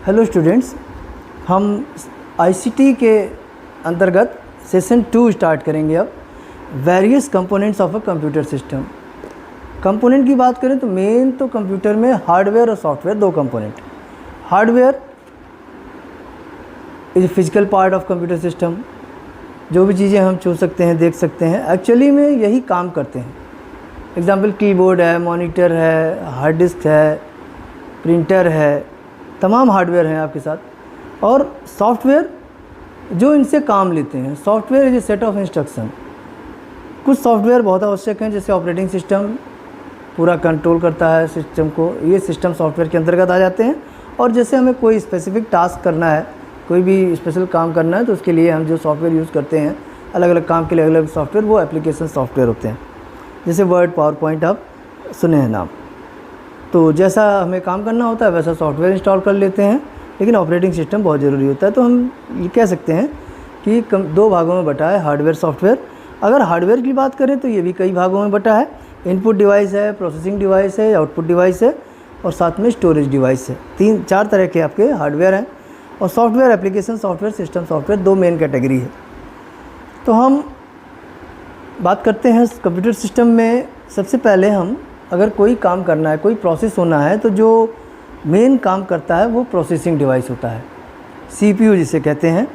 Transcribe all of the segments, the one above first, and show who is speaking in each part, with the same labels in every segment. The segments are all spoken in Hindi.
Speaker 1: हेलो स्टूडेंट्स, हम आईसीटी के अंतर्गत सेशन 2 स्टार्ट करेंगे। अब various components of a computer system. Component की बात करें तो मेन तो कंप्यूटर में हार्डवेयर और सॉफ्टवेयर दो component. Hardware is physical part of computer system. जो भी चीज़ें हम छू सकते हैं, देख सकते हैं, एक्चुअली में यही काम करते हैं। एग्जाम्पल कीबोर्ड है, मॉनिटर है, हार्ड डिस्क है, प्रिंटर है, तमाम हार्डवेयर हैं आपके साथ। और सॉफ्टवेयर जो इनसे काम लेते हैं। Software is a set of instruction. कुछ सॉफ्टवेयर बहुत आवश्यक हैं, जैसे ऑपरेटिंग सिस्टम पूरा कंट्रोल करता है सिस्टम को, ये सिस्टम सॉफ्टवेयर के अंतर्गत आ जाते हैं। और जैसे हमें कोई स्पेसिफिक टास्क करना है, कोई भी स्पेशल काम करना है, तो उसके लिए हम जो सॉफ्टवेयर यूज़ करते हैं, अलग अलग काम के लिए अलग अलग सॉफ्टवेयर, वो एप्लीकेशन सॉफ्टवेयर होते हैं। जैसे वर्ड, पावर पॉइंट आप सुने हैं नाम। तो जैसा हमें काम करना होता है वैसा सॉफ्टवेयर इंस्टॉल कर लेते हैं, लेकिन ऑपरेटिंग सिस्टम बहुत ज़रूरी होता है। तो हम ये कह सकते हैं कि दो भागों में बटा है हार्डवेयर सॉफ्टवेयर। अगर हार्डवेयर की बात करें तो ये भी कई भागों में बटा है। इनपुट डिवाइस है, प्रोसेसिंग डिवाइस है, आउटपुट डिवाइस है, और साथ में स्टोरेज डिवाइस है। 3-4 तरह के आपके हार्डवेयर हैं। और software, application software, system software, दो मेन कैटेगरी है। तो हम बात करते हैं कंप्यूटर सिस्टम में। सबसे पहले हम अगर कोई काम करना है, कोई प्रोसेस होना है, तो जो मेन काम करता है वो प्रोसेसिंग डिवाइस होता है, सीपीयू जिसे कहते हैं।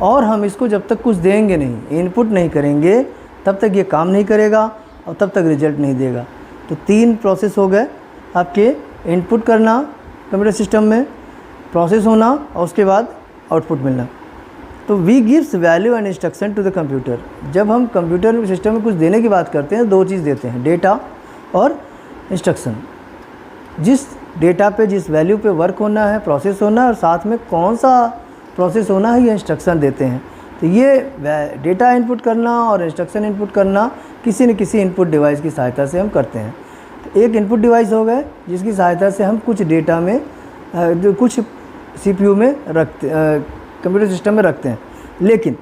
Speaker 1: और हम इसको जब तक कुछ देंगे नहीं, इनपुट नहीं करेंगे, तब तक ये काम नहीं करेगा और तब तक रिजल्ट नहीं देगा। तो 3 प्रोसेस हो गए आपके: इनपुट करना कंप्यूटर सिस्टम में, प्रोसेस होना, और उसके बाद आउटपुट मिलना। तो we gives value and instruction to the computer. जब हम कंप्यूटर सिस्टम में कुछ देने की बात करते हैं, 2 चीज़ देते हैं, डेटा और इंस्ट्रक्शन। जिस डेटा पे, जिस वैल्यू पे वर्क होना है, प्रोसेस होना है, और साथ में कौन सा प्रोसेस होना है, ये इंस्ट्रक्शन देते हैं। तो ये डेटा इनपुट करना और इंस्ट्रक्शन इनपुट करना किसी न किसी इनपुट डिवाइस की सहायता से हम करते हैं। तो एक इनपुट डिवाइस हो गए जिसकी सहायता से हम कुछ डेटा में, जो कुछ सीपीयू में रखते, कंप्यूटर सिस्टम में रखते हैं। लेकिन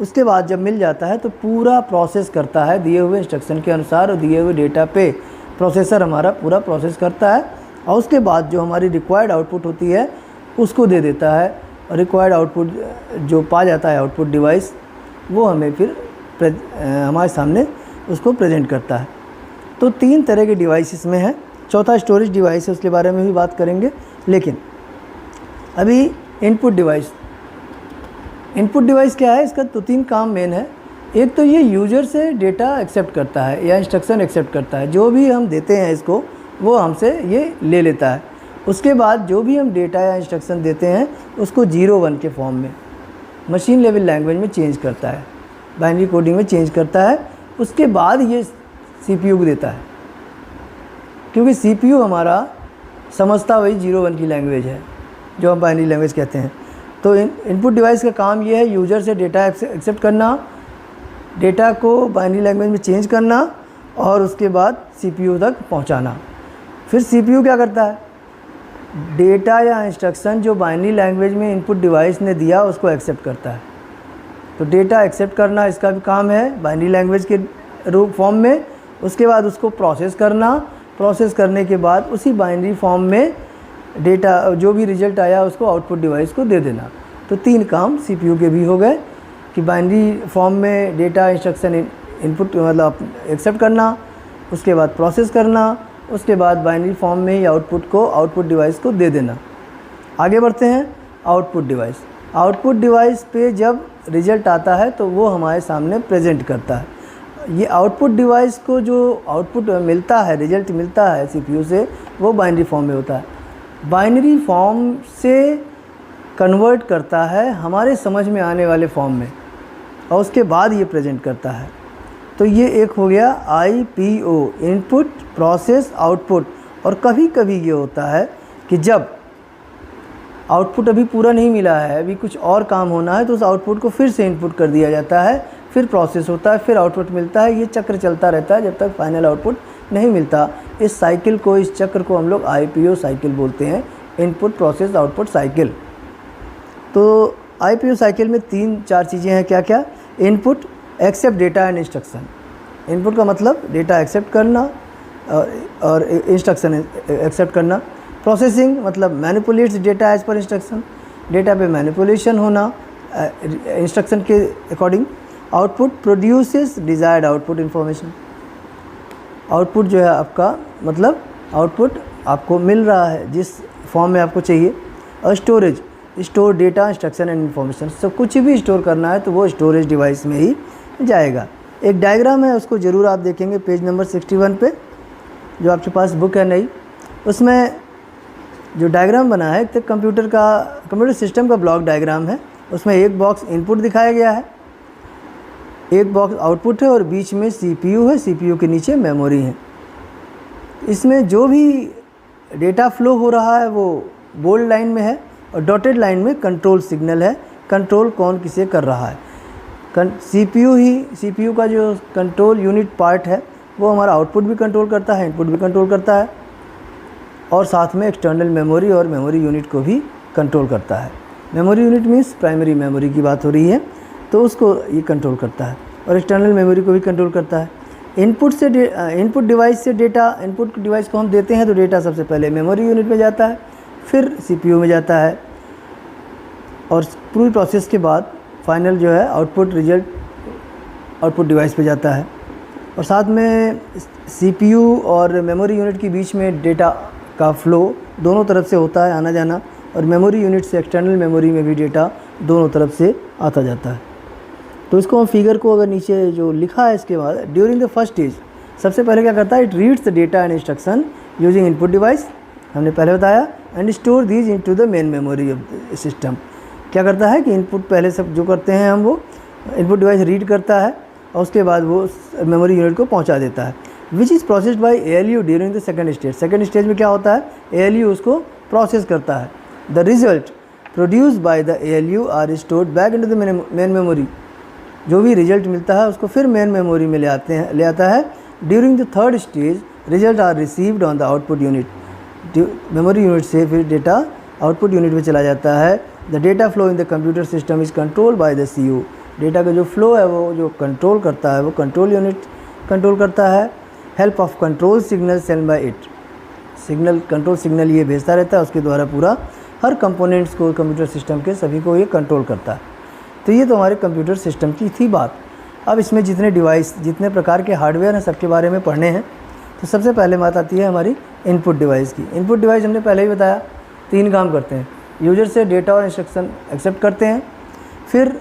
Speaker 1: उसके बाद जब मिल जाता है तो पूरा प्रोसेस करता है दिए हुए इंस्ट्रक्शन के अनुसार, और दिए हुए डेटा पे प्रोसेसर हमारा पूरा प्रोसेस करता है। और उसके बाद जो हमारी रिक्वायर्ड आउटपुट होती है उसको दे देता है। और रिक्वायर्ड आउटपुट जो पा जाता है आउटपुट डिवाइस, वो हमें फिर हमारे सामने उसको प्रेजेंट करता है। तो 3 तरह के डिवाइस इसमें हैं। चौथा स्टोरेज डिवाइस है, उसके बारे में भी बात करेंगे। लेकिन अभी इनपुट डिवाइस। इनपुट डिवाइस क्या है? इसका तो 3 काम मेन है। एक तो ये यूज़र से डेटा एक्सेप्ट करता है या इंस्ट्रक्शन एक्सेप्ट करता है। जो भी हम देते हैं इसको, वो हमसे ये ले लेता है। उसके बाद जो भी हम डेटा या इंस्ट्रक्शन देते हैं उसको 0-1 के फॉर्म में मशीन लेवल लैंग्वेज में चेंज करता है, बाइनरी कोडिंग में चेंज करता है। उसके बाद ये सीपीयू को देता है, क्योंकि सीपीयू हमारा समझता वही 0-1 की लैंग्वेज है, जो हम बाइनरी लैंग्वेज कहते हैं। तो इनपुट डिवाइस का काम ये है यूज़र से डेटा एक्सेप्ट करना, डेटा को बाइनरी लैंग्वेज में चेंज करना, और उसके बाद सीपीयू तक पहुंचाना। फिर सीपीयू क्या करता है? डेटा या इंस्ट्रक्शन जो बाइनरी लैंग्वेज में इनपुट डिवाइस ने दिया उसको एक्सेप्ट करता है। तो डेटा एक्सेप्ट करना इसका भी काम है बाइनरी लैंग्वेज के रूप फॉर्म में। उसके बाद उसको प्रोसेस करना, प्रोसेस करने के बाद उसी बाइनरी फॉर्म में डेटा, जो भी रिजल्ट आया उसको आउटपुट डिवाइस को दे देना। तो 3 काम सीपीयू के भी हो गए कि बाइनरी फॉर्म में डेटा, इंस्ट्रक्शन इनपुट मतलब एक्सेप्ट करना, उसके बाद प्रोसेस करना, उसके बाद बाइनरी फॉर्म में ही आउटपुट को आउटपुट डिवाइस को दे देना। आगे बढ़ते हैं। Output device. आउटपुट डिवाइस पे जब रिजल्ट आता है तो वो हमारे सामने प्रेजेंट करता है। ये आउटपुट डिवाइस को जो आउटपुट मिलता है, रिजल्ट मिलता है सीपीयू से, वो बाइनरी फॉर्म में होता है। बाइनरी फॉर्म से कन्वर्ट करता है हमारे समझ में आने वाले फॉर्म में, और उसके बाद ये प्रेजेंट करता है। तो ये एक हो गया IPO, इनपुट प्रोसेस आउटपुट। और कभी कभी ये होता है कि जब आउटपुट अभी पूरा नहीं मिला है, अभी कुछ और काम होना है, तो उस आउटपुट को फिर से इनपुट कर दिया जाता है, फिर प्रोसेस होता है, फिर आउटपुट मिलता है। ये चक्र चलता रहता है जब तक फाइनल आउटपुट नहीं मिलता। इस साइकिल को, इस चक्र को हम लोग IPO साइकिल बोलते हैं, इनपुट प्रोसेस आउटपुट साइकिल। तो IPO साइकिल में 3-4 चीज़ें हैं। क्या क्या? Input, accept data and instruction. Input का मतलब डेटा एक्सेप्ट करना और इंस्ट्रक्शन एक्सेप्ट करना। प्रोसेसिंग मतलब manipulates data as per instruction, data पे मैनिपुलेशन होना इंस्ट्रक्शन के according. Output produces desired output information, output जो है आपका मतलब आउटपुट आपको मिल रहा है जिस फॉर्म में आपको चाहिए। और storage, store data instruction and information, सब कुछ भी स्टोर करना है तो वो स्टोरेज डिवाइस में ही जाएगा। एक डायग्राम है, उसको ज़रूर आप देखेंगे पेज नंबर 61 पे, जो आपके पास बुक है नई, उसमें जो डायग्राम बना है तो कंप्यूटर सिस्टम का ब्लॉक डायग्राम है। उसमें एक बॉक्स इनपुट दिखाया गया है, एक बॉक्स आउटपुट है और बीच में CPU है, CPU के नीचे मेमोरी है। इसमें जो भी डेटा फ्लो हो रहा है वो बोल्ड लाइन में है और डॉटेड लाइन में कंट्रोल सिग्नल है, कंट्रोल कौन किसे कर रहा है। CPU का जो कंट्रोल यूनिट पार्ट है वो हमारा आउटपुट भी कंट्रोल करता है, इनपुट भी कंट्रोल करता है और साथ में एक्सटर्नल मेमोरी और मेमोरी यूनिट को भी कंट्रोल करता है। Memory unit means primary memory की बात हो रही है, तो उसको ये कंट्रोल करता है और एक्सटर्नल मेमोरी को भी कंट्रोल करता है। इनपुट डिवाइस से डेटा, इनपुट डिवाइस को हम देते हैं तो डेटा सबसे पहले मेमोरी यूनिट में जाता है, फिर CPU में जाता है और पूरी प्रोसेस के बाद फाइनल जो है आउटपुट रिजल्ट आउटपुट डिवाइस पे जाता है। और साथ में CPU और मेमोरी यूनिट के बीच में डेटा का फ्लो दोनों तरफ से होता है, आना जाना, और मेमोरी यूनिट से एक्सटर्नल मेमोरी में भी डेटा दोनों तरफ से आता जाता है। तो इसको हम फिगर को अगर नीचे जो लिखा है इसके बाद, ड्यूरिंग द फर्स्ट स्टेज सबसे पहले क्या करता है, it reads the data and instruction using input device, हमने पहले बताया, and store these into the main memory of the system. क्या करता है कि इनपुट पहले सब जो करते हैं हम वो इनपुट डिवाइस रीड करता है और उसके बाद वो मेमोरी यूनिट को पहुंचा देता है, which is processed by ALU during the second stage. Second stage में क्या होता है, ALU उसको प्रोसेस करता है। The result produce by the ALU are stored back into the main memory, जो भी रिजल्ट मिलता है उसको फिर मेन मेमोरी में ले आता है। During the third stage result are received on the output unit, memory unit से फिर डेटा आउटपुट यूनिट में चला जाता है। The data flow in the computer system is control by the CPU, data का जो फ्लो है वो जो कंट्रोल करता है वो कंट्रोल यूनिट कंट्रोल करता है। Help of control signal send by it, signal control signal ये भेजता रहता है, उसके द्वारा पूरा हर कंपोनेंट्स को कंप्यूटर सिस्टम के सभी को ये कंट्रोल करता है। तो ये तो हमारे कंप्यूटर सिस्टम की थी बात। अब इसमें जितने डिवाइस, जितने प्रकार के हार्डवेयर हैं सबके बारे में पढ़ने हैं। तो सबसे पहले बात आती है हमारी इनपुट डिवाइस की। इनपुट डिवाइस हमने पहले ही बताया 3 काम करते हैं, यूजर से डेटा और इंस्ट्रक्शन एक्सेप्ट करते हैं, फिर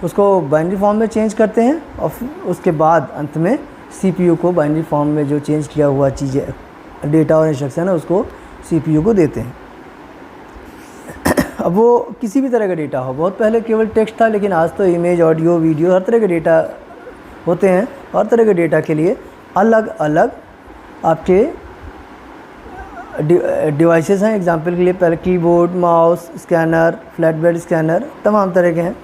Speaker 1: उसको बाइनरी फॉर्म में चेंज करते हैं और उसके बाद अंत में CPU को बाइनरी फॉर्म में जो चेंज किया हुआ चीज़ें डेटा और इंस्ट्रक्शन है उसको CPU को देते हैं। अब वो किसी भी तरह का डेटा हो, बहुत पहले केवल टेक्स्ट था, लेकिन आज तो इमेज, ऑडियो, वीडियो, हर तरह के डेटा होते हैं। हर तरह के डेटा के लिए अलग अलग आपके डिवाइसेस हैं। एग्जांपल के लिए पहले keyboard, mouse, scanner, flat bed scanner, तमाम तरह के हैं।